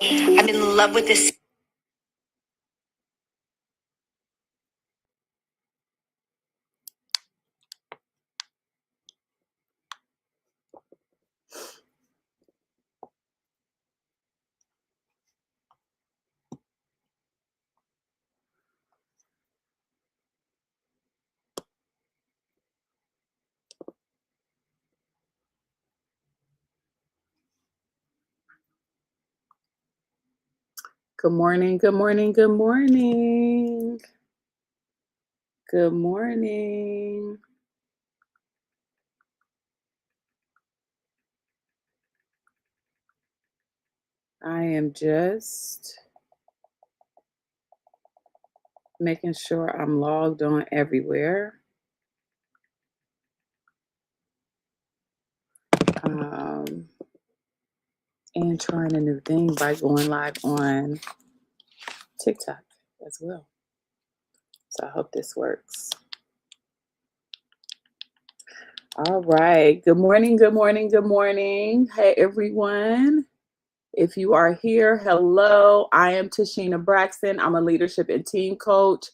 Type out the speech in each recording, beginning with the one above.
I'm in love with this. Good morning, good morning, good morning. Good morning. I am just making sure I'm logged on everywhere. Um, and trying a new thing by going live on TikTok as well. So I hope this works. All right. Good morning, good morning, good morning. Hey, everyone. If you are here, hello. I am Tashina Braxton. I'm a leadership and team coach.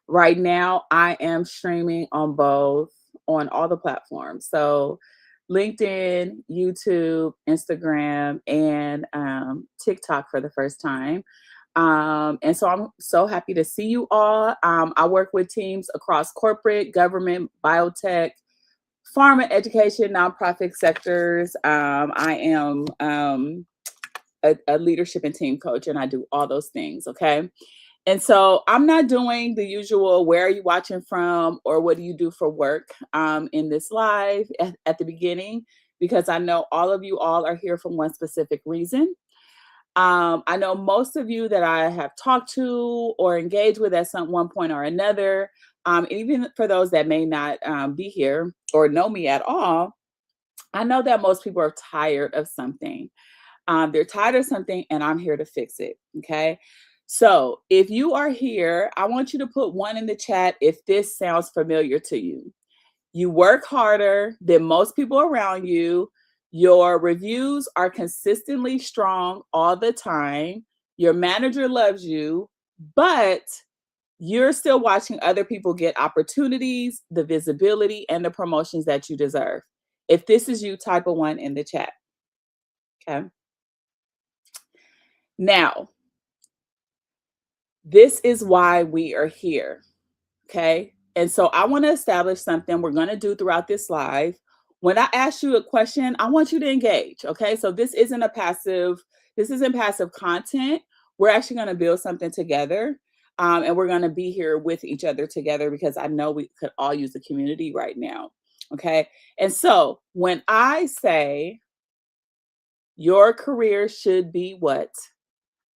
Right now, I am streaming on all the platforms. So, LinkedIn, YouTube, Instagram, and TikTok for the first time. And so I'm so happy to see you all. I work with teams across corporate, government, biotech, pharma, education, nonprofit sectors. I am a leadership and team coach, and I do all those things. Okay. And so I'm not doing the usual, where are you watching from or what do you do for work in this live at the beginning, because I know all of you all are here for one specific reason. I know most of you that I have talked to or engaged with at some one point or another. Even for those that may not be here or know me at all, I know that most people are tired of something. They're tired of something, and I'm here to fix it. Okay. So if you are here, I want you to put one in the chat if this sounds familiar to you. You work harder than most people around you. Your reviews are consistently strong all the time. Your manager loves you, but you're still watching other people get opportunities, the visibility, and the promotions that you deserve. If this is you, type a one in the chat. Okay. Now, this is why we are here. Okay. And so I want to establish something we're going to do throughout this live. When I ask you a question, I want you to engage. Okay. So this isn't passive content. We're actually going to build something together. And we're going to be here with each other together because I know we could all use the community right now. Okay. And so when I say your career should be what?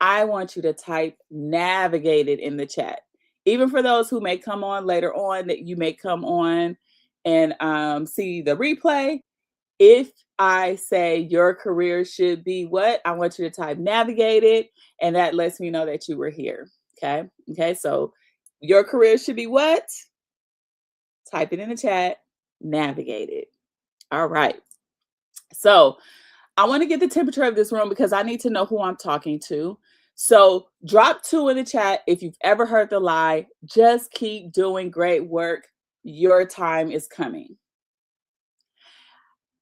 I want you to type navigated in the chat. Even for those who may come on later on, that you may come on and see the replay. If I say your career should be what, I want you to type navigated, and that lets me know that you were here. Okay. Okay. So your career should be what? Type it in the chat, navigated. All right. So I want to get the temperature of this room because I need to know who I'm talking to. So drop 2 in the chat if you've ever heard the lie. Just keep doing great work. Your time is coming.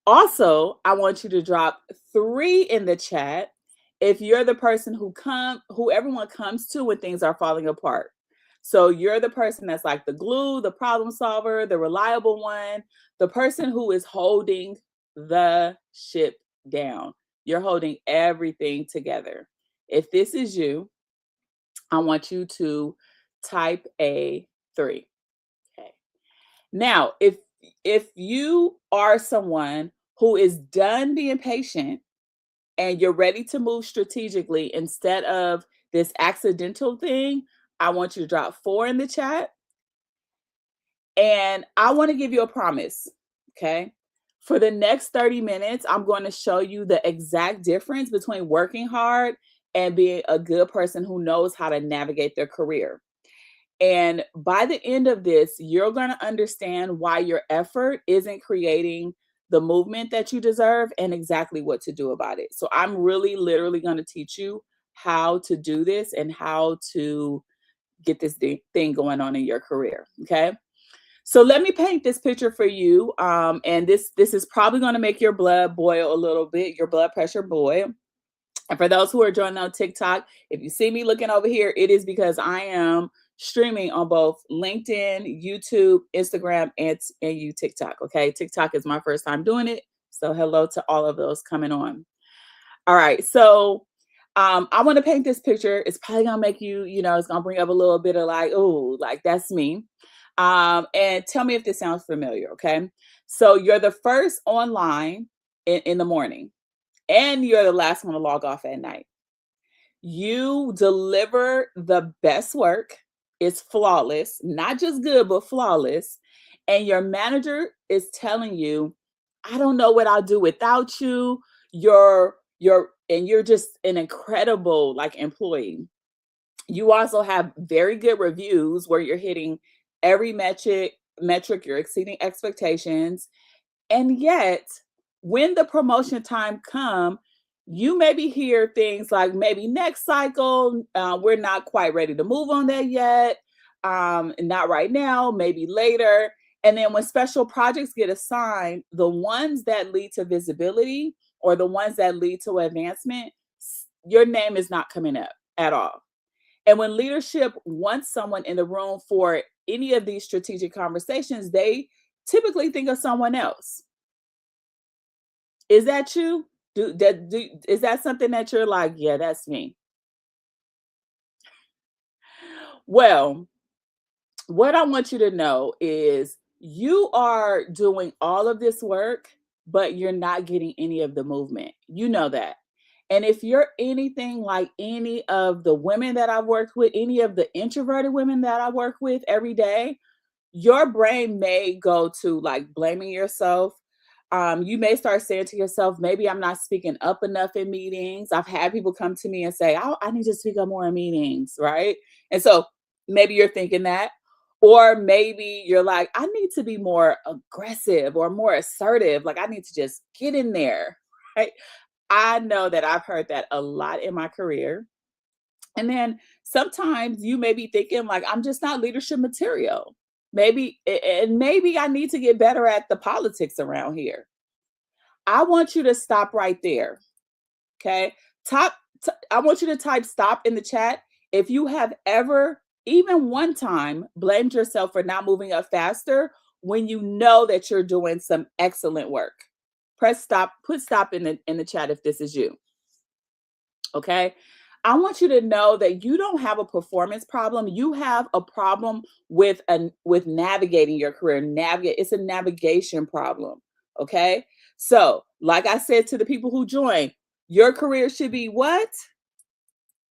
Also, I want you to drop 3 in the chat if you're the person who everyone comes to when things are falling apart. So you're the person that's like the glue, the problem solver, the reliable one, the person who is holding the ship down. You're holding everything together. If this is you, I want you to type a 3. Okay. Now, if you are someone who is done being patient and you're ready to move strategically instead of this accidental thing, I want you to drop 4 in the chat. And I want to give you a promise. Okay. For the next 30 minutes, I'm going to show you the exact difference between working hard and being a good person who knows how to navigate their career. And by the end of this, you're going to understand why your effort isn't creating the movement that you deserve and exactly what to do about it. So I'm really literally going to teach you how to do this and how to get this thing going on in your career. Okay. So let me paint this picture for you. And this is probably going to make your blood boil a little bit, your blood pressure boil. And for those who are joining on TikTok, if you see me looking over here, it is because I am streaming on both LinkedIn, YouTube, Instagram, and TikTok. Okay. TikTok is my first time doing it. So hello to all of those coming on. All right. So I want to paint this picture. It's probably gonna make you, it's gonna bring up a little bit of like, oh, like that's me. And tell me if this sounds familiar. Okay. So you're the first online in the morning, and you're the last one to log off at night. You deliver the best work. It's flawless, not just good, but flawless. And your manager is telling you, I don't know what I'll do without you. You're just an incredible like employee. You also have very good reviews where you're hitting every metric, you're exceeding expectations. And yet, when the promotion time come, you maybe hear things like maybe next cycle, we're not quite ready to move on that yet. Not right now, maybe later. And then when special projects get assigned, the ones that lead to visibility or the ones that lead to advancement, your name is not coming up at all. And when leadership wants someone in the room for any of these strategic conversations, they typically think of someone else. Is that you? Is that something that you're like, yeah, that's me? Well, what I want you to know is you are doing all of this work, but you're not getting any of the movement. You know that. And if you're anything like any of the women that I've worked with, any of the introverted women that I work with every day, your brain may go to like blaming yourself. You may start saying to yourself, maybe I'm not speaking up enough in meetings. I've had people come to me and say, oh, I need to speak up more in meetings, right? And so maybe you're thinking that. Or maybe you're like, I need to be more aggressive or more assertive. Like I need to just get in there, right? I know that I've heard that a lot in my career. And then sometimes you may be thinking like, I'm just not leadership material. Maybe I need to get better at the politics around here. I want you to stop right there. Okay. I want you to type stop in the chat. If you have ever, even one time, blamed yourself for not moving up faster when you know that you're doing some excellent work. Press stop, put stop in the chat if this is you. Okay. I want you to know that you don't have a performance problem. You have a problem with navigating your career. It's a navigation problem. Okay. So, like I said to the people who joined, your career should be what?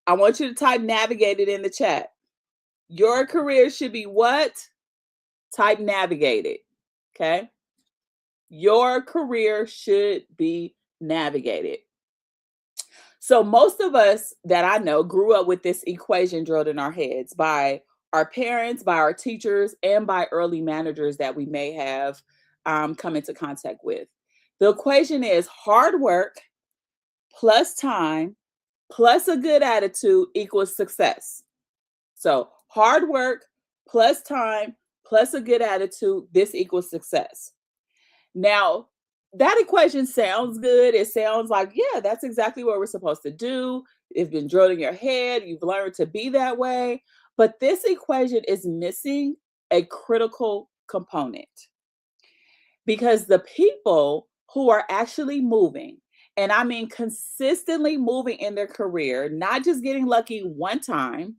I want you to type navigated in the chat. Your career should be what? Type navigated. Okay. Your career should be navigated. So most of us that I know grew up with this equation drilled in our heads by our parents, by our teachers, and by early managers that we may have come into contact with. The equation is hard work plus time plus a good attitude equals success. So hard work plus time plus a good attitude, this equals success. Now, that equation sounds good. It sounds like, yeah, that's exactly what we're supposed to do. It's been drilled in your head. You've learned to be that way. But this equation is missing a critical component because the people who are actually moving, and I mean consistently moving in their career, not just getting lucky one time,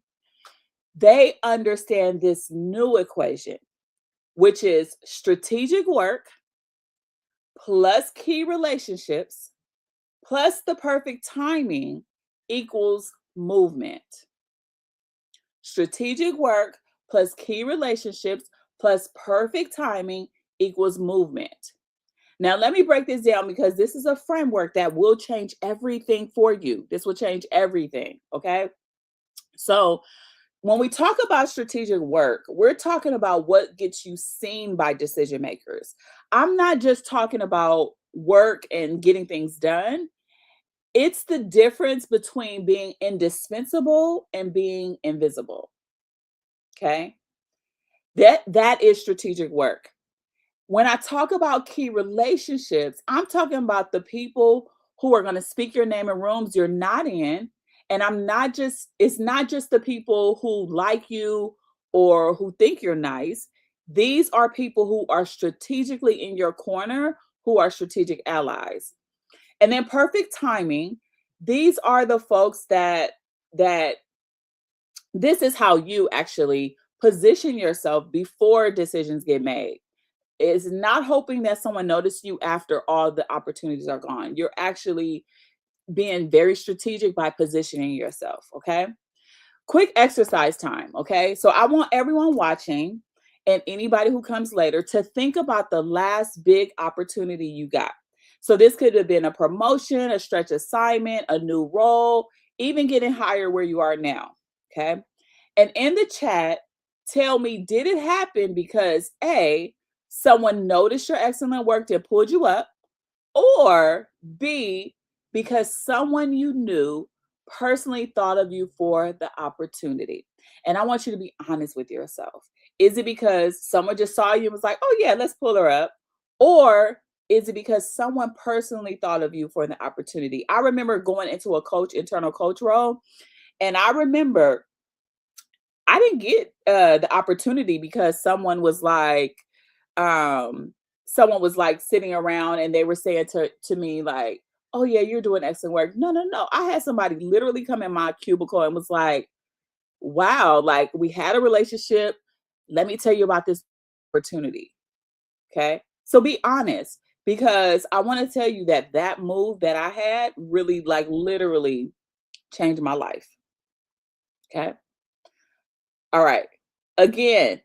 they understand this new equation, which is strategic work plus key relationships plus the perfect timing equals movement. Strategic work plus key relationships plus perfect timing equals movement. Now, let me break this down because this is a framework that will change everything for you. This will change everything. Okay. So, when we talk about strategic work, we're talking about what gets you seen by decision makers. I'm not just talking about work and getting things done. It's the difference between being indispensable and being invisible. Okay. That is strategic work. When I talk about key relationships, I'm talking about the people who are going to speak your name in rooms you're not in. And it's not just the people who like you or who think you're nice. These are people who are strategically in your corner, who are strategic allies. And then perfect timing, these are the folks that this is how you actually position yourself before decisions get made. It's not hoping that someone noticed you after all the opportunities are gone. You're actually being very strategic by positioning yourself. Okay. Quick exercise time. Okay. So I want everyone watching and anybody who comes later to think about the last big opportunity you got. So this could have been a promotion, a stretch assignment, a new role, even getting hired where you are now. Okay. And in the chat, tell me, did it happen because A, someone noticed your excellent work that pulled you up, or B, because someone you knew personally thought of you for the opportunity? And I want you to be honest with yourself. Is it because someone just saw you and was like, oh, yeah, let's pull her up? Or is it because someone personally thought of you for the opportunity? I remember going into a internal coach role, and I remember I didn't get the opportunity because someone was like sitting around and they were saying to me like, "Oh yeah, you're doing excellent work." No, no, no. I had somebody literally come in my cubicle and was like, "Wow, like we had a relationship. Let me tell you about this opportunity." Okay? So be honest because I want to tell you that that move that I had really like literally changed my life. Okay? All right. Again,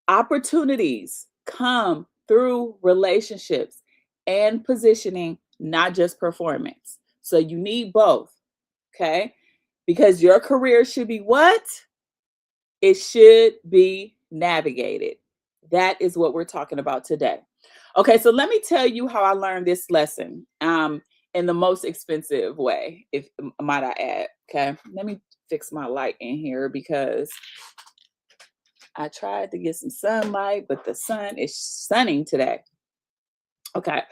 opportunities come through relationships and positioning, not just performance. So you need both, okay? Because your career should be what? It should be navigated. That is what we're talking about today. Okay, so let me tell you how I learned this lesson in the most expensive way, if might I add. Okay, let me fix my light in here because I tried to get some sunlight, but the sun is sunning today. Okay.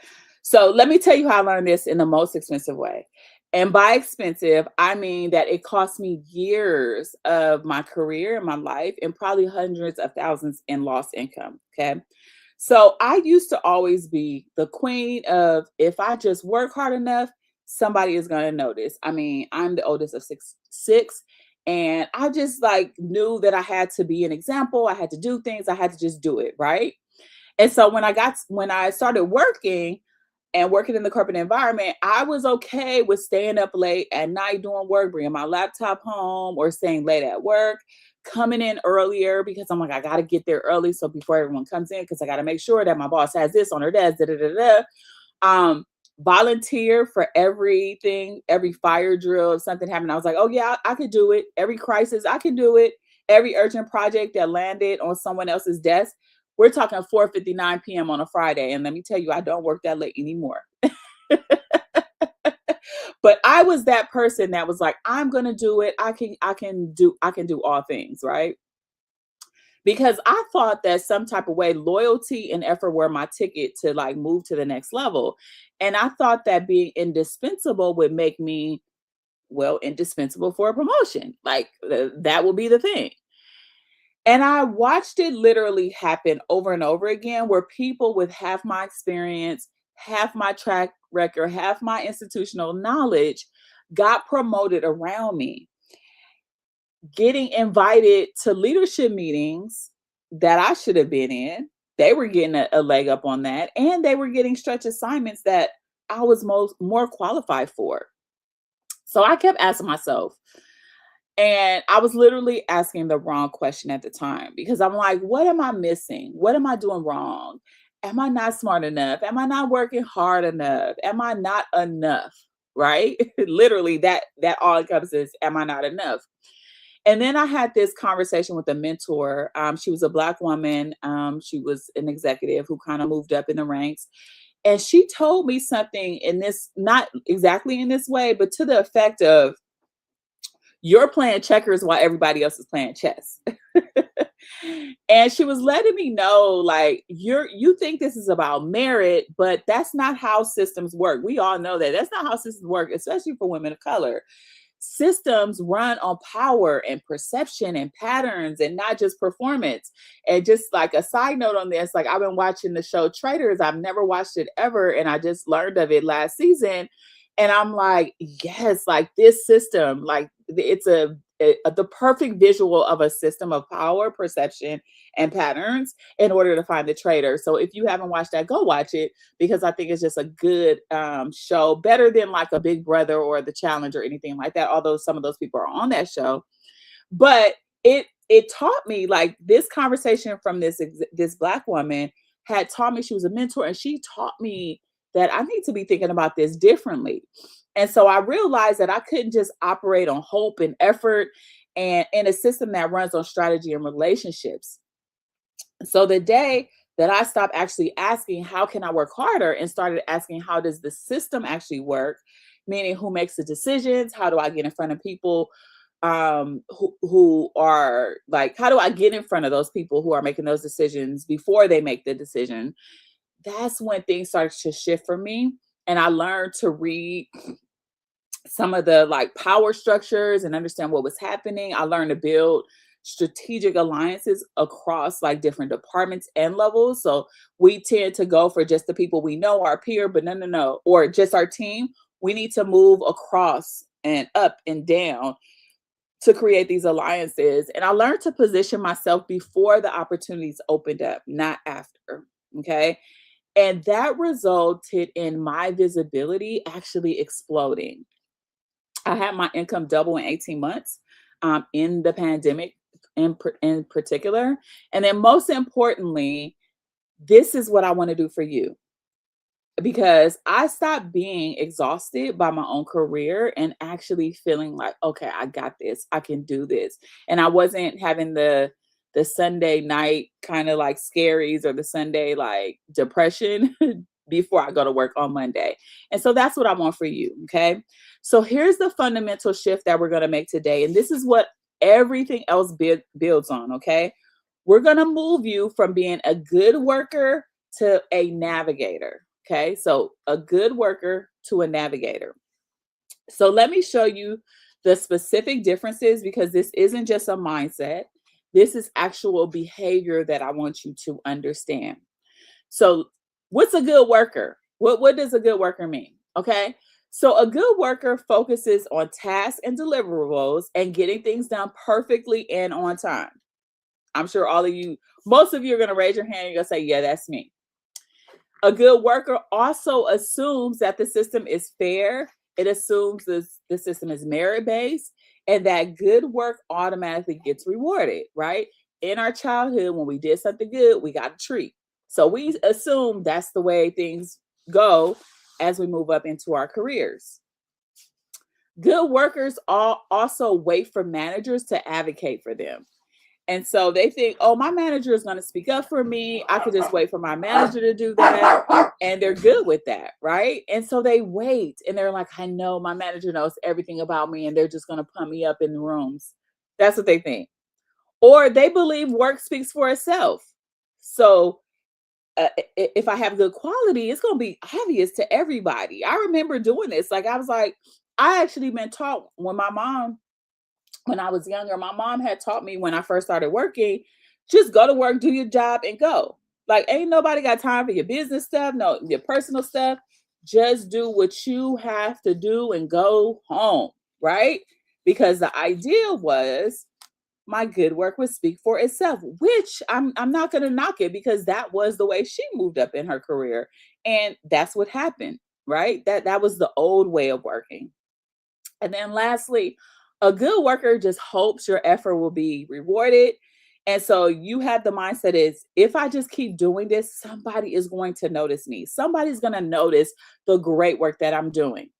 So let me tell you how I learned this in the most expensive way. And by expensive, I mean that it cost me years of my career and my life and probably hundreds of thousands in lost income. Okay. So I used to always be the queen of if I just work hard enough, somebody is going to notice. I mean, I'm the oldest of six, and I just like knew that I had to be an example. I had to do things. I had to just do it, right? And so when I started working and working in the corporate environment, I was okay with staying up late at night doing work, bringing my laptop home or staying late at work, coming in earlier because I'm like, I got to get there early. So before everyone comes in, because I got to make sure that my boss has this on her desk, da, da, da, da. Volunteer for everything, every fire drill. If something happened, I was like, oh yeah, I could do it. Every crisis, I can do it. Every urgent project that landed on someone else's desk. We're talking 4:59 p.m. on a Friday. And let me tell you, I don't work that late anymore. But I was that person that was like, I'm gonna do it. I can do all things, right? Because I thought that some type of way loyalty and effort were my ticket to like move to the next level. And I thought that being indispensable would make me, well, indispensable for a promotion. Like that will be the thing. And I watched it literally happen over and over again where people with half my experience, half my track record, half my institutional knowledge got promoted around me, getting invited to leadership meetings that I should have been in. They were getting a leg up on that, and they were getting stretch assignments that I was more qualified for. So I kept asking myself, and I was literally asking the wrong question at the time because I'm like, what am I missing? What am I doing wrong? Am I not smart enough? Am I not working hard enough? Am I not enough? Right? Literally, that all encompasses, am I not enough? And then I had this conversation with a mentor. She was a Black woman. She was an executive who kind of moved up in the ranks. And she told me something in this, not exactly in this way, but to the effect of, you're playing checkers while everybody else is playing chess. And she was letting me know, like, you think this is about merit, but that's not how systems work. We all know that that's not how systems work, especially for women of color. Systems run on power and perception and patterns and not just performance. And just like a side note on this, like, I've been watching the show Traitors. I've never watched it ever, and I just learned of it last season. And I'm like, yes, like this system, like it's the perfect visual of a system of power, perception, and patterns in order to find the traitor. So if you haven't watched that, go watch it, because I think it's just a good show, better than like a Big Brother or The Challenge or anything like that. Although some of those people are on that show, but it taught me, like, this conversation from this Black woman had taught me. She was a mentor, and she taught me that I need to be thinking about this differently. And so I realized that I couldn't just operate on hope and effort and in a system that runs on strategy and relationships. So the day that I stopped actually asking, how can I work harder, and started asking, how does the system actually work? Meaning, who makes the decisions? How do I get in front of people who are like, how do I get in front of those people who are making those decisions before they make the decision? That's when things started to shift for me. And I learned to read some of the like power structures and understand what was happening. I learned to build strategic alliances across like different departments and levels. So we tend to go for just the people we know, our peer, but no, or just our team. We need to move across and up and down to create these alliances. And I learned to position myself before the opportunities opened up, not after. Okay. And that resulted in my visibility actually exploding. I had my income double in 18 months in the pandemic in particular. And then most importantly, this is what I want to do for you, because I stopped being exhausted by my own career and actually feeling like, okay, I got this. I can do this. And I wasn't having the Sunday night kind of like scaries or the Sunday like depression before I go to work on Monday. And so that's what I want for you, okay? So here's the fundamental shift that we're going to make today, and this is what everything else builds on, okay? We're going to move you from being a good worker to a navigator. Okay, so a good worker to a navigator. So let me show you the specific differences, because this isn't just a mindset. This is actual behavior that I want you to understand. So what's a good worker? What does a good worker mean? Okay, so a good worker focuses on tasks and deliverables and getting things done perfectly and on time. I'm sure all of you, most of you are going to raise your hand and you're going to say, yeah, that's me. A good worker also assumes that the system is fair. It assumes the system is merit-based, and that good work automatically gets rewarded, right? In our childhood, when we did something good, we got a treat. So we assume that's the way things go as we move up into our careers. Good workers also wait for managers to advocate for them. And so they think, oh, my manager is going to speak up for me. I could just wait for my manager to do that. And they're good with that, right? And so they wait and they're like, I know my manager knows everything about me and they're just going to pump me up in the rooms. That's what they think. Or they believe work speaks for itself. So if I have good quality, it's going to be obvious to everybody. I remember doing this. Like, I was like, I actually been taught when I was younger, my mom had taught me when I first started working, just go to work, do your job, and go. Like, ain't nobody got time for your business stuff, no, your personal stuff. Just do what you have to do and go home, right? Because the idea was my good work would speak for itself, which I'm not gonna knock it, because that was the way she moved up in her career. And that's what happened, right? That was the old way of working. And then lastly, a good worker just hopes your effort will be rewarded. And so you have the mindset is, if I just keep doing this, somebody is going to notice me. Somebody's going to notice the great work that I'm doing.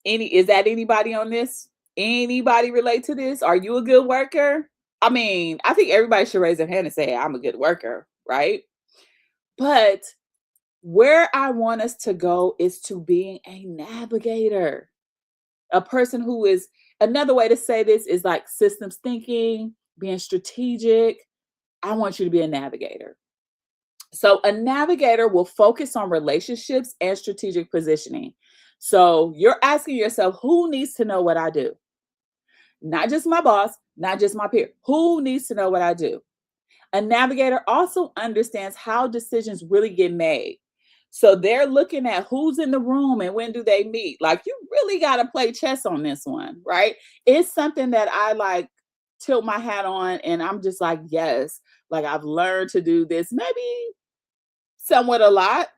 Is that anybody on this? Anybody relate to this? Are you a good worker? I mean, I think everybody should raise their hand and say, I'm a good worker, right? But Where I want us to go is to being a navigator, a person who is, another way to say this is like systems thinking, being strategic. I want you to be a navigator. So, a navigator will focus on relationships and strategic positioning. So, you're asking yourself, who needs to know what I do? Not just my boss, not just my peer. Who needs to know what I do? A navigator also understands how decisions really get made. So they're looking at who's in the room and when do they meet. Like, you really got to play chess on this one, right? It's something that I like tilt my hat on, and I'm just like, yes, like I've learned to do this maybe somewhat a lot,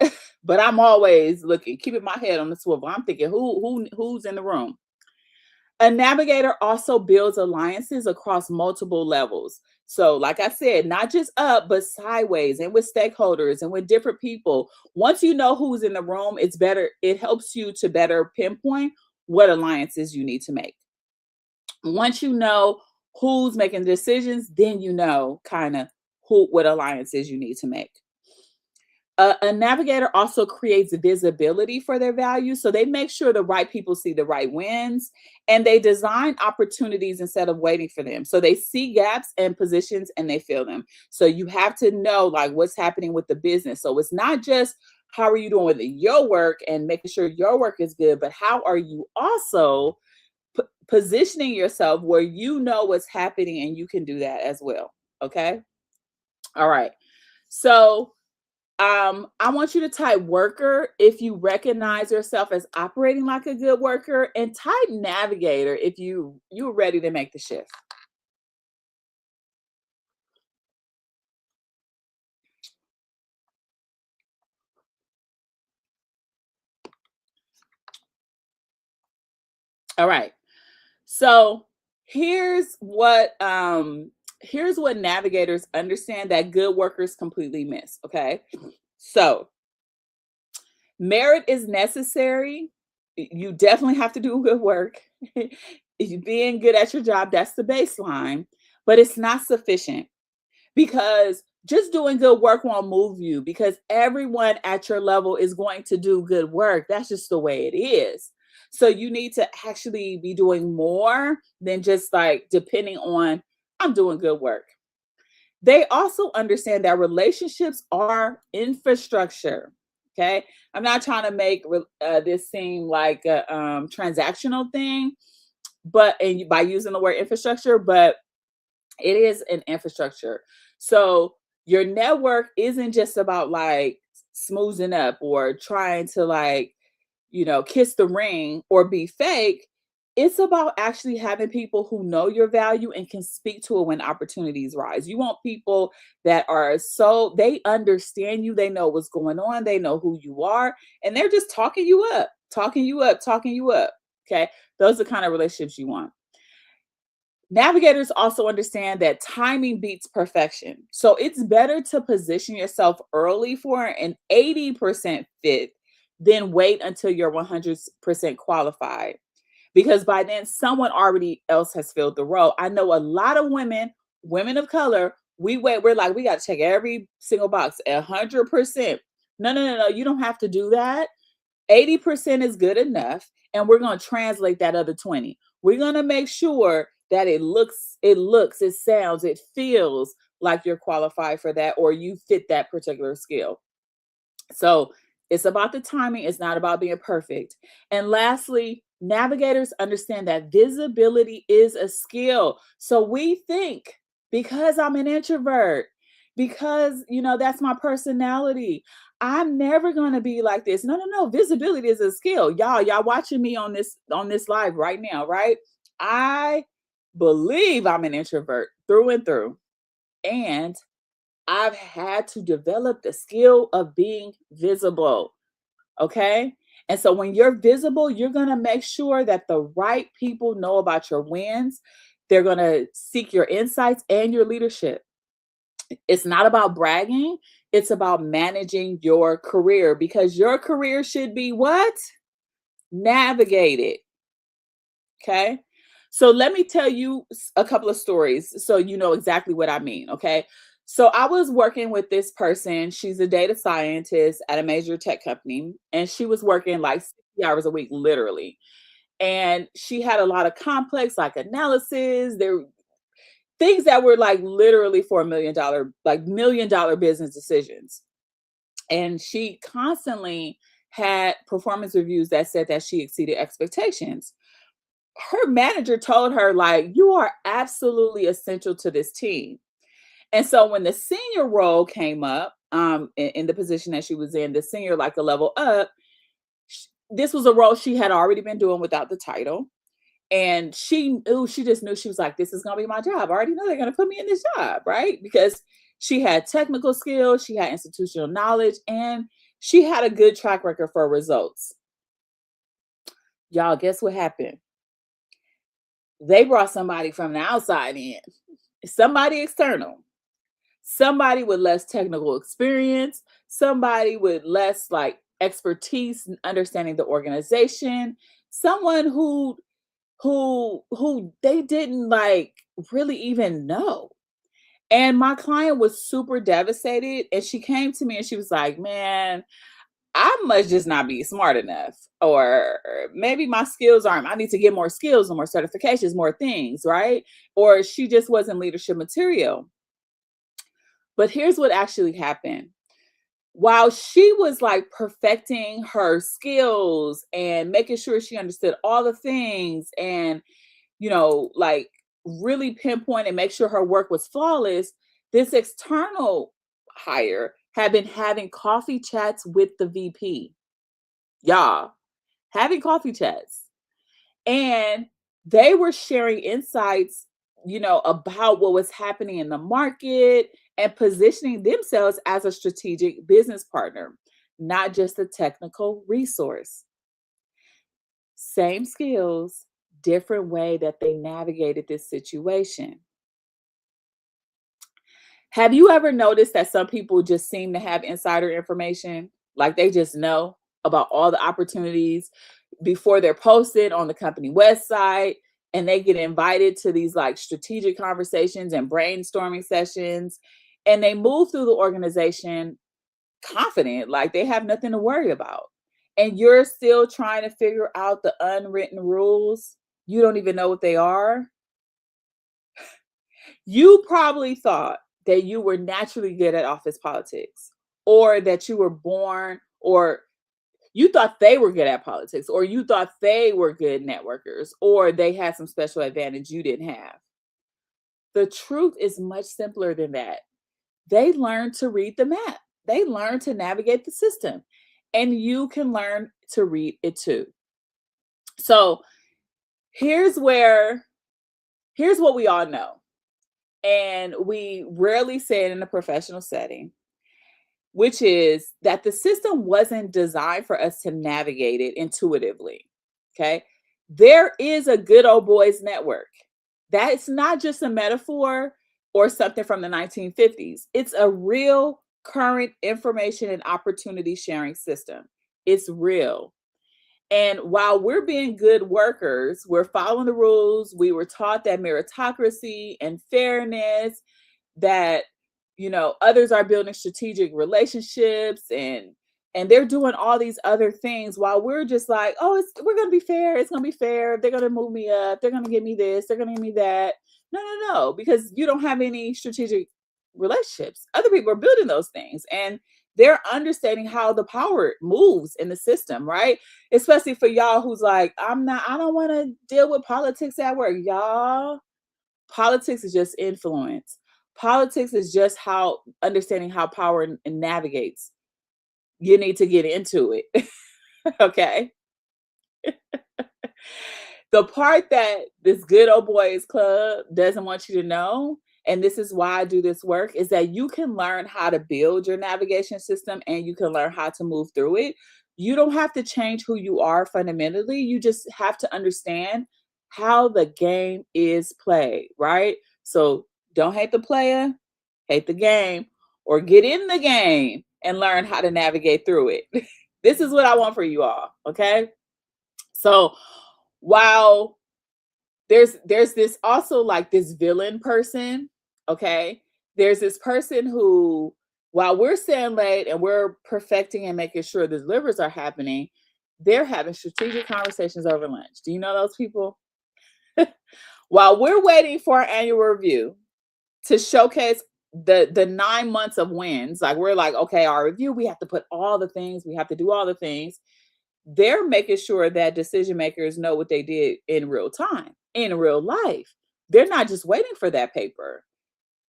but I'm always looking, keeping my head on the swivel. I'm thinking who's in the room. A navigator also builds alliances across multiple levels. So, like I said, not just up, but sideways and with stakeholders and with different people. Once you know who's in the room, it's better, it helps you to better pinpoint what alliances you need to make. Once you know who's making decisions, then you know kind of who what alliances you need to make. A navigator also creates visibility for their values. So they make sure the right people see the right wins, and they design opportunities instead of waiting for them. So they see gaps and positions and they fill them. So you have to know like what's happening with the business. So it's not just how are you doing with your work and making sure your work is good, but how are you also positioning yourself where you know what's happening and you can do that as well. Okay. All right. So I want you to type worker if you recognize yourself as operating like a good worker, and type navigator if you're ready to make the shift. All right. So here's what navigators understand that good workers completely miss. Okay. So merit is necessary. You definitely have to do good work. Being good at your job, that's the baseline, but it's not sufficient. Because just doing good work won't move you, because everyone at your level is going to do good work. That's just the way it is. So you need to actually be doing more than just like depending on, I'm doing good work. They also understand that relationships are infrastructure. Okay. I'm not trying to make this seem like a transactional thing, but and by using the word infrastructure, but it is an infrastructure. So your network isn't just about like smoozing up or trying to like, kiss the ring or be fake. It's about actually having people who know your value and can speak to it when opportunities rise. You want people that are so they understand you, they know what's going on, they know who you are, and they're just talking you up, talking you up, talking you up. Okay. Those are the kind of relationships you want. Navigators also understand that timing beats perfection. So it's better to position yourself early for an 80% fit than wait until you're 100% qualified. Because by then, someone already else has filled the role. I know a lot of women of color, we wait, we're like, we got to check every single box 100%. No, no, no, no. You don't have to do that. 80% is good enough, and we're going to translate that other 20. We're going to make sure that it sounds, it feels like you're qualified for that or you fit that particular skill. So it's about the timing, it's not about being perfect. And lastly, navigators understand that visibility is a skill. So we think, because I'm an introvert, because that's my personality, I'm never going to be like this. No, no, no. Visibility is a skill. Y'all watching me on this live right now, right? I believe I'm an introvert through and through. And I've had to develop the skill of being visible. Okay. And so when you're visible, you're going to make sure that the right people know about your wins. They're going to seek your insights and your leadership. It's not about bragging, it's about managing your career, because your career should be what? Navigated. Okay. So let me tell you a couple of stories so you know exactly what I mean. Okay. So I was working with this person. She's a data scientist at a major tech company, and she was working like 60 hours a week, literally. And she had a lot of complex like analysis. There things that were like literally for $1 million, like $1 million business decisions. And she constantly had performance reviews that said that she exceeded expectations. Her manager told her, like, you are absolutely essential to this team. And so when the senior role came up, in the position that she was in, the senior, like a level up, this was a role she had already been doing without the title. And she just knew, she was like, this is gonna be my job. I already know they're gonna put me in this job, right? Because she had technical skills, she had institutional knowledge, and she had a good track record for results. Y'all, guess what happened? They brought somebody from the outside in, somebody external, somebody with less technical experience, somebody with less like expertise in understanding the organization, someone who they didn't like really even know. And my client was super devastated, and she came to me and she was like, "Man, I must just not be smart enough, or maybe my skills aren't. I need to get more skills and more certifications, more things, right?" Or she just wasn't leadership material. But here's what actually happened. While she was like perfecting her skills and making sure she understood all the things and, like really pinpoint and make sure her work was flawless, this external hire had been having coffee chats with the VP. Y'all, having coffee chats. And they were sharing insights, about what was happening in the market and positioning themselves as a strategic business partner, not just a technical resource. Same skills, different way that they navigated this situation. Have you ever noticed that some people just seem to have insider information? Like they just know about all the opportunities before they're posted on the company website, and they get invited to these like strategic conversations and brainstorming sessions, and they move through the organization confident, like they have nothing to worry about. And you're still trying to figure out the unwritten rules. You don't even know what they are. You probably thought that you were naturally good at office politics, or that you were born, or you thought they were good at politics, or you thought they were good networkers, or they had some special advantage you didn't have. The truth is much simpler than that. They learned to read the map, they learned to navigate the system, and you can learn to read it too. So here's where, here's what we all know, and we rarely say it in a professional setting, which is that the system wasn't designed for us to navigate it intuitively. Okay. There is a good old boys network. That's not just a metaphor or something from the 1950s. It's a real current information and opportunity sharing system. It's real. And while we're being good workers, we're following the rules. We were taught that meritocracy and fairness, that others are building strategic relationships, and they're doing all these other things, while we're just like, oh, we're going to be fair, it's going to be fair, they're going to move me up, they're going to give me this, they're going to give me that. No, no, no, because you don't have any strategic relationships. Other people are building those things, and they're understanding how the power moves in the system, right? Especially for y'all who's like, I don't want to deal with politics at work. Y'all, politics is just influence. Politics is just how understanding how power navigates. You need to get into it. Okay. The part that this good old boys club doesn't want you to know, and this is why I do this work, is that you can learn how to build your navigation system and you can learn how to move through it. You don't have to change who you are fundamentally. You just have to understand how the game is played, right? So don't hate the player, hate the game, or get in the game and learn how to navigate through it. This is what I want for you all, okay? So while there's this also like this villain person, okay? There's this person who, while we're staying late and we're perfecting and making sure the delivers are happening, they're having strategic conversations over lunch. Do you know those people? While we're waiting for our annual review to showcase the 9 months of wins, like we're like, okay, our review, we have to put all the things, we have to do all the things. They're making sure that decision makers know what they did in real time, in real life. They're not just waiting for that paper.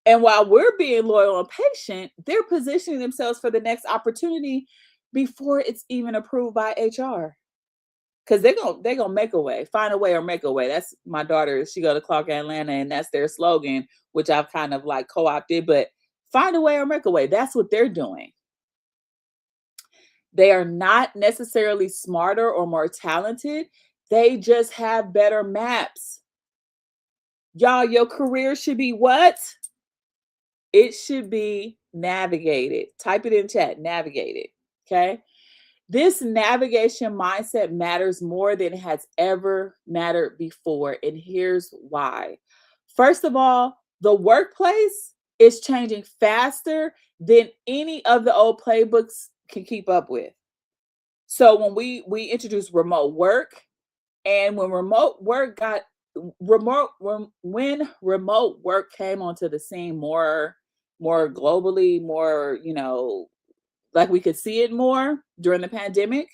And while we're being loyal and patient, they're positioning themselves for the next opportunity before it's even approved by HR. Because they're gonna make a way, find a way or make a way. That's my daughter. She go to Clark Atlanta, and that's their slogan, which I've kind of like co-opted. But find a way or make a way. That's what they're doing. They are not necessarily smarter or more talented. They just have better maps. Y'all, your career should be what? It should be navigated. Type it in chat, navigated. Okay. This navigation mindset matters more than it has ever mattered before. And here's why. First of all, the workplace is changing faster than any of the old playbooks can keep up with. So when we introduced remote work, and when remote work came onto the scene more globally, more, like we could see it more during the pandemic,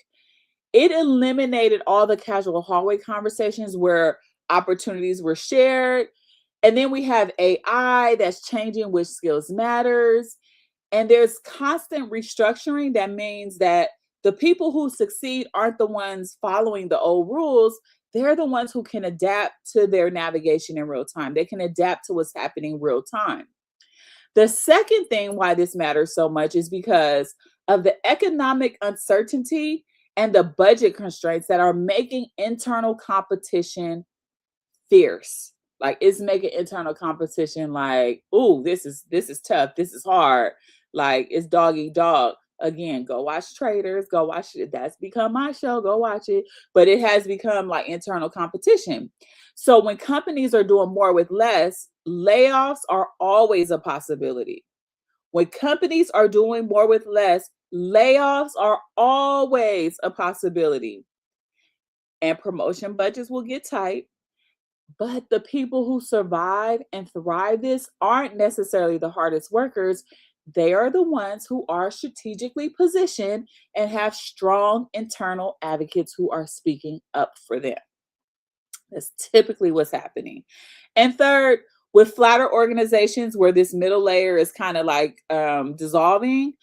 it eliminated all the casual hallway conversations where opportunities were shared. And then we have AI that's changing which skills matters. And there's constant restructuring. That means that the people who succeed aren't the ones following the old rules. They're the ones who can adapt to their navigation in real time. They can adapt to what's happening real time. The second thing why this matters so much is because of the economic uncertainty and the budget constraints that are making internal competition fierce. Like it's making internal competition like, ooh, this is tough. This is hard. Like it's dog eat dog. Again, go watch Traders. Go watch it. That's become my show. Go watch it. But it has become like internal competition. So when companies are doing more with less, layoffs are always a possibility. When companies are doing more with less, layoffs are always a possibility. And promotion budgets will get tight. But the people who survive and thrive this aren't necessarily the hardest workers. They are the ones who are strategically positioned and have strong internal advocates who are speaking up for them. That's typically what's happening. And third, with flatter organizations where this middle layer is kind of like dissolving,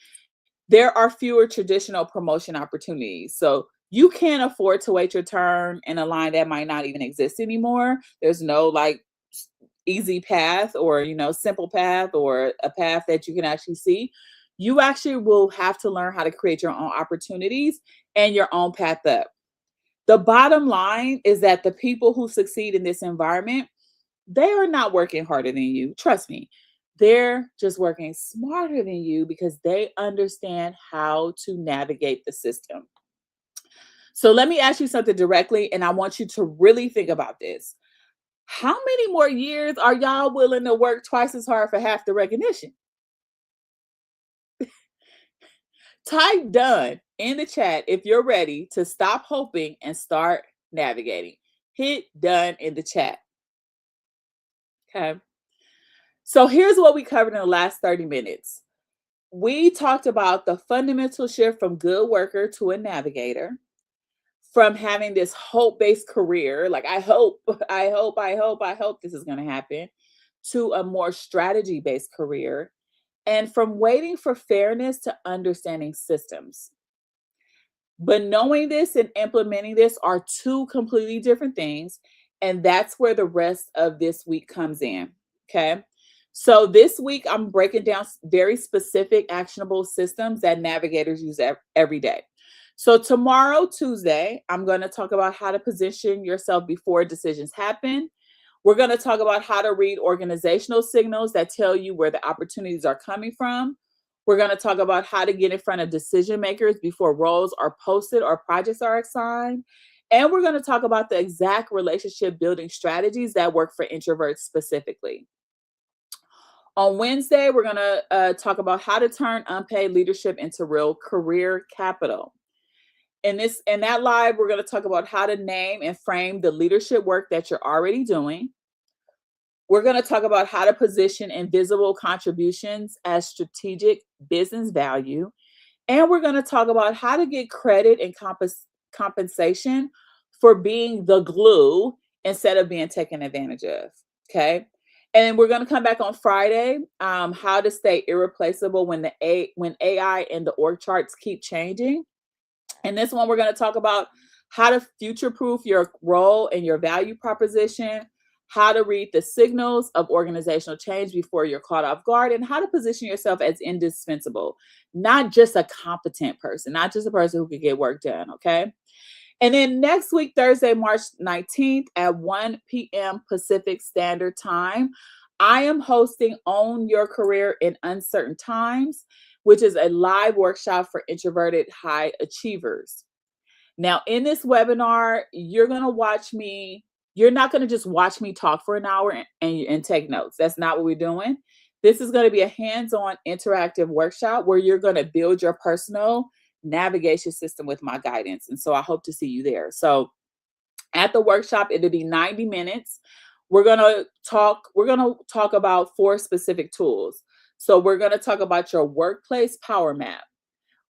there are fewer traditional promotion opportunities. So you can't afford to wait your turn in a line that might not even exist anymore. There's no like easy path or, simple path or a path that you can actually see. You actually will have to learn how to create your own opportunities and your own path up. The bottom line is that the people who succeed in this environment, they are not working harder than you. Trust me. They're just working smarter than you because they understand how to navigate the system. So let me ask you something directly, and I want you to really think about this. How many more years are y'all willing to work twice as hard for half the recognition? Type done in the chat if you're ready to stop hoping and start navigating. Hit done in the chat. Okay. So here's what we covered in the last 30 minutes. We talked about the fundamental shift from good worker to a navigator, from having this hope-based career, like I hope, I hope this is going to happen, to a more strategy-based career, and from waiting for fairness to understanding systems. But knowing this and implementing this are two completely different things. And that's where the rest of this week comes in. Okay. So this week, I'm breaking down very specific actionable systems that navigators use every day. So tomorrow, Tuesday, I'm going to talk about how to position yourself before decisions happen. We're going to talk about how to read organizational signals that tell you where the opportunities are coming from. We're going to talk about how to get in front of decision makers before roles are posted or projects are assigned. And we're going to talk about the exact relationship building strategies that work for introverts specifically. On Wednesday, we're going to talk about how to turn unpaid leadership into real career capital. In that live, we're going to talk about how to name and frame the leadership work that you're already doing. We're going to talk about how to position invisible contributions as strategic business value. And we're going to talk about how to get credit and compensation for being the glue instead of being taken advantage of. Okay. And we're going to come back on Friday, how to stay irreplaceable when when AI and the org charts keep changing. And this one, we're going to talk about how to future proof your role and your value proposition, how to read the signals of organizational change before you're caught off guard, and how to position yourself as indispensable, not just a competent person, not just a person who can get work done. Okay. And then next week, Thursday, March 19th at 1 p.m. Pacific Standard Time, I am hosting Own Your Career in Uncertain Times, which is a live workshop for introverted high achievers. Now, in this webinar, you're going to watch me. You're not going to just watch me talk for an hour and take notes. That's not what we're doing. This is going to be a hands-on interactive workshop where you're going to build your personal navigation system with my guidance. And so I hope to see you there. So at the workshop, it'll be 90 minutes. We're going to talk about 4 specific tools. So we're going to talk about your workplace power map,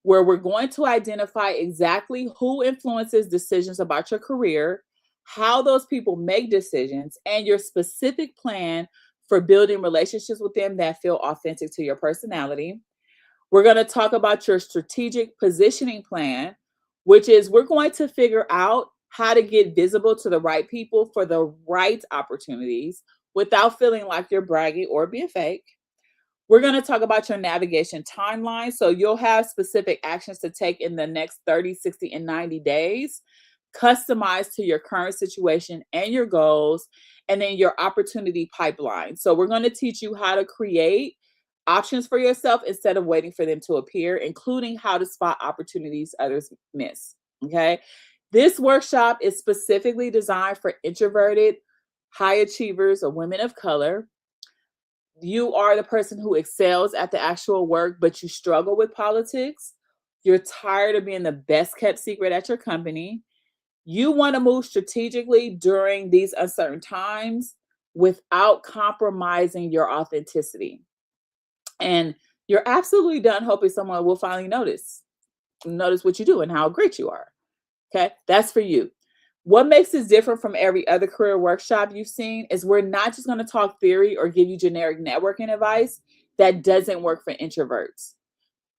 where we're going to identify exactly who influences decisions about your career, how those people make decisions, and your specific plan for building relationships with them that feel authentic to your personality. We're going to talk about your strategic positioning plan, which is we're going to figure out how to get visible to the right people for the right opportunities without feeling like you're bragging or being fake. We're going to talk about your navigation timeline. So you'll have specific actions to take in the next 30, 60, and 90 days, customized to your current situation and your goals, and then your opportunity pipeline. So we're going to teach you how to create options for yourself instead of waiting for them to appear, including how to spot opportunities others miss. Okay. This workshop is specifically designed for introverted high achievers or women of color. You are the person who excels at the actual work, but you struggle with politics. You're tired of being the best kept secret at your company. You want to move strategically during these uncertain times without compromising your authenticity. And you're absolutely done hoping someone will finally notice what you do and how great you are. Okay, that's for you. What makes this different from every other career workshop you've seen is we're not just going to talk theory or give you generic networking advice that doesn't work for introverts.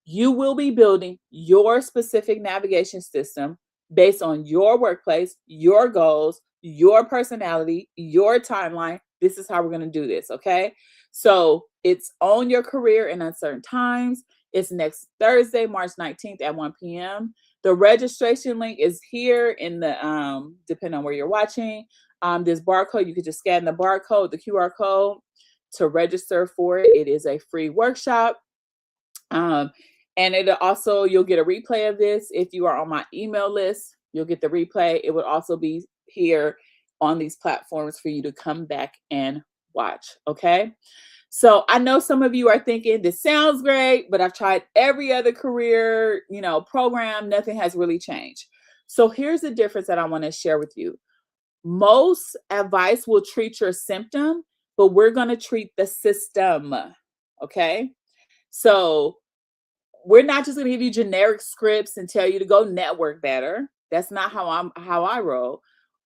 You will be building your specific navigation system based on your workplace, your goals, your personality, your timeline. This is how we're going to do this. Okay. So it's Own Your Career in Uncertain Times. It's next Thursday, March 19th at 1 p.m. The registration link is here in the, depending on where you're watching, this barcode. You could just scan the barcode, the QR code to register for it. It is a free workshop. And it also, you'll get a replay of this. If you are on my email list, you'll get the replay. It will also be here on these platforms for you to come back and watch. Okay. So I know some of you are thinking this sounds great, but I've tried every other career, program. Nothing has really changed. So here's the difference that I want to share with you. Most advice will treat your symptom, but we're going to treat the system. Okay. So we're not just going to give you generic scripts and tell you to go network better. That's not how I roll.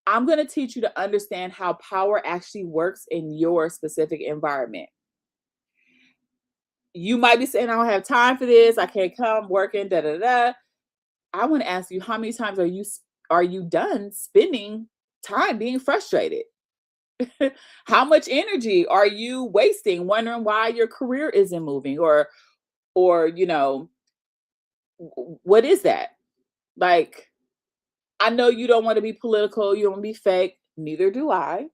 I'm going to teach you to understand how power actually works in your specific environment. You might be saying, I don't have time for this. I can't come working, da, da, da. I want to ask you, how many times are you done spending time being frustrated? How much energy are you wasting wondering why your career isn't moving or what is that? Like, I know you don't want to be political, you don't want to be fake, neither do I.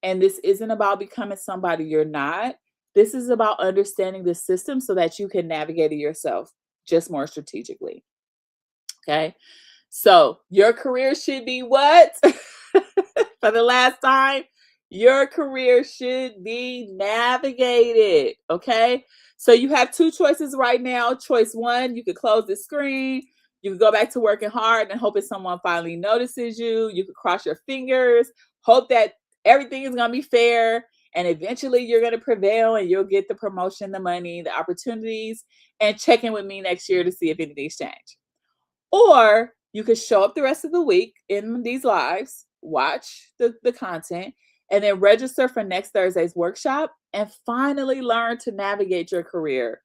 And this isn't about becoming somebody you're not. This is about understanding the system so that you can navigate it yourself just more strategically. Okay. So your career should be what? For the last time, Your career should be navigated. Okay. So you have two choices right now. Choice one, you could close the screen. You could go back to working hard and hoping someone finally notices you. You could cross your fingers, hope that everything is going to be fair. And eventually you're going to prevail and you'll get the promotion, the money, the opportunities, and check in with me next year to see if anything's changed. Or you could show up the rest of the week in these lives, watch the content, and then register for next Thursday's workshop and finally learn to navigate your career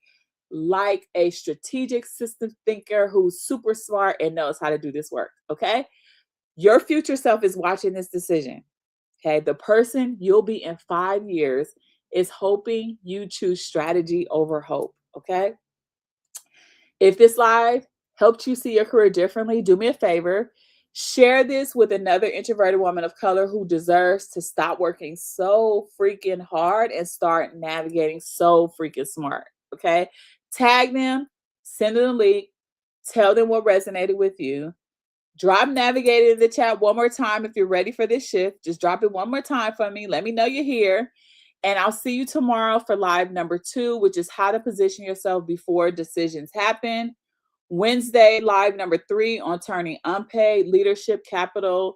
like a strategic system thinker who's super smart and knows how to do this work. Okay. Your future self is watching this decision. Okay. The person you'll be in 5 years is hoping you choose strategy over hope. Okay. If this live helped you see your career differently, do me a favor. Share this with another introverted woman of color who deserves to stop working so freaking hard and start navigating so freaking smart. Okay. Tag them, send them a link, tell them what resonated with you. Drop navigated in the chat one more time if you're ready for this shift. Just drop it one more time for me. Let me know you're here. And I'll see you tomorrow for live number 2, which is how to position yourself before decisions happen. Wednesday, live number 3 on turning unpaid leadership into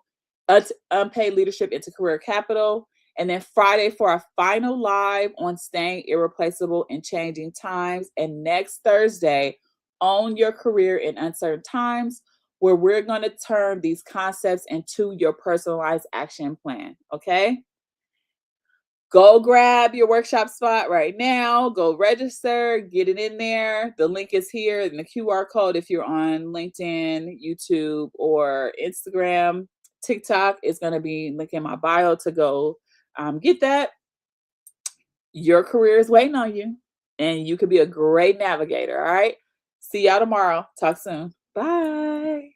career capital. And then Friday for our final live on staying irreplaceable in changing times. And next Thursday, own your career in uncertain times, where we're going to turn these concepts into your personalized action plan. Okay. Go grab your workshop spot right now. Go register, get it in there. The link is here in the QR code if you're on LinkedIn, YouTube, or Instagram. TikTok is going to be link in my bio to go get that. Your career is waiting on you, and you could be a great navigator. All right. See y'all tomorrow. Talk soon. Bye.